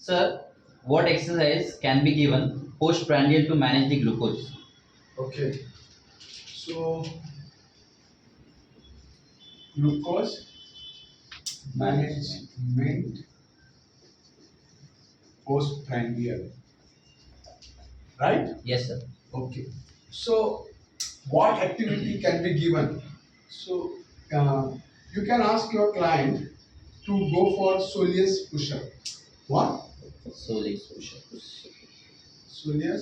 Sir, what exercise can be given postprandial to manage the glucose? Okay. So glucose management postprandial, right? Yes, sir. Okay. So what activity can be given? So you can ask your client to go for Soleus push-up. What? Soleus Muscle. Soleus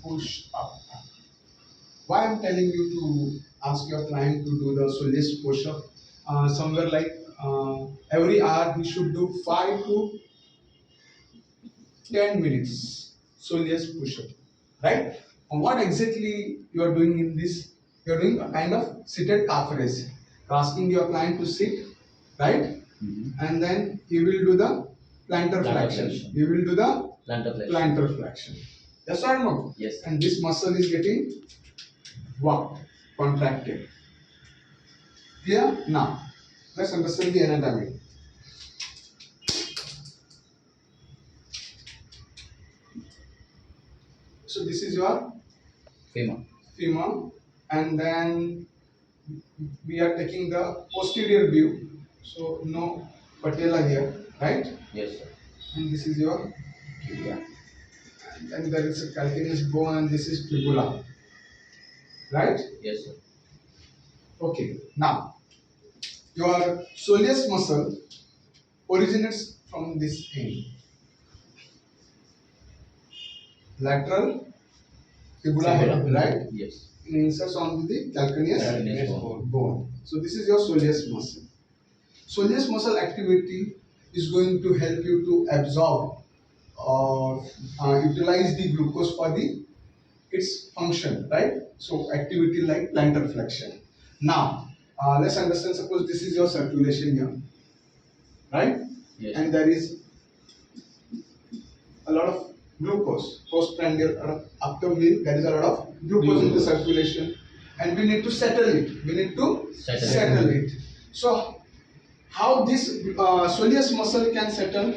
push-up. Why I'm telling you to ask your client to do the Soleus push-up? Somewhere like every hour he should do 5 to 10 minutes Soleus push-up, right? And what exactly you are doing in this? You are doing a kind of seated calf raise. You're asking your client to sit, right? And then he will do the plantar flexion. He will do the plantar flexion. Yes or no? Yes. And this muscle is getting worked, contracted. Clear? Now, let's understand the anatomy. So this is your femur, and then we are taking the posterior view. So no patella here, right? Yes, sir. And this is your tibia. And then there is a calcaneus bone, and this is fibula, right? Yes, sir. Okay. Now, your soleus muscle originates from this end. Lateral fibula head, right? Yes. It inserts onto the calcaneus bone. So this is your soleus muscle. Soleus muscle activity is going to help you to absorb or utilize the glucose for its function, right? So activity like plantar flexion. Now, let's understand. Suppose this is your circulation here, right? Yes. And there is a lot of glucose postprandial after meal. There is a lot of glucose in the circulation, and we need to settle it. We need to settle it. So, how this soleus muscle can settle?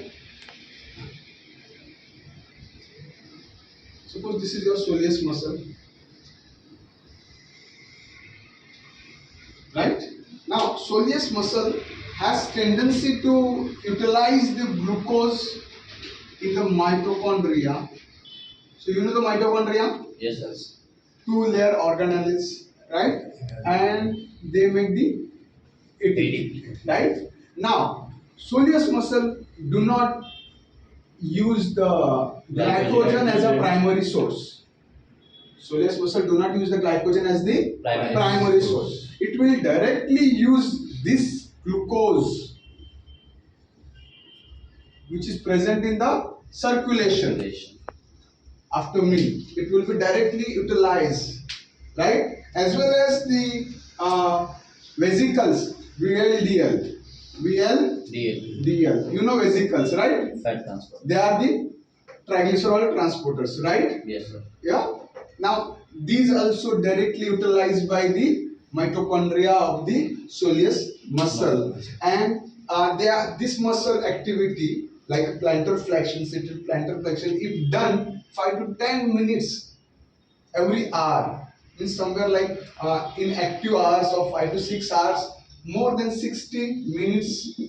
Suppose this is your soleus muscle, right? Now, soleus muscle has tendency to utilize the glucose in the mitochondria. So you know the mitochondria? Yes, sir. Two-layer organelles, right? And they make the ATP, right? Now, soleus muscle do not use the glycogen as a primary source. Soleus muscle do not use the glycogen as the primary source. It will directly use this glucose which is present in the circulation after meal. It will be directly utilized, right? As well as the vesicles, VLDL. VLDL. You know vesicles, right? Fat transport. They are the triglycerol transporters, right? Yes, sir. Yeah. Now, these also directly utilized by the mitochondria of the soleus muscle, and this muscle activity like plantar flexion, seated plantar flexion, if done 5 to 10 minutes every hour, means somewhere like in active hours of 5 to 6 hours, more than 60 minutes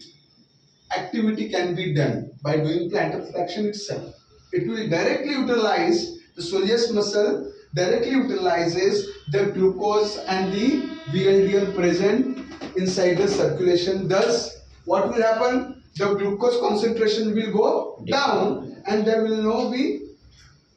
activity can be done by doing plantar flexion itself. It will directly utilize the soleus muscle, directly utilizes the glucose and the VLDL present inside the circulation. Thus, what will happen? The glucose concentration will go down, and there will not be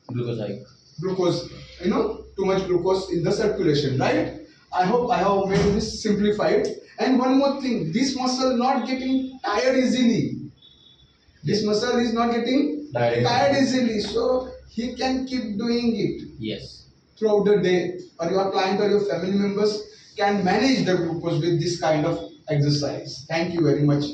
glucose, too much glucose in the circulation, right? I hope I have made this simplified. And one more thing, this muscle not getting tired easily. This muscle is not getting tired easily, so he can keep doing it. Yes. Throughout the day, or your client or your family members can manage the glucose with this kind of exercise. Thank you very much.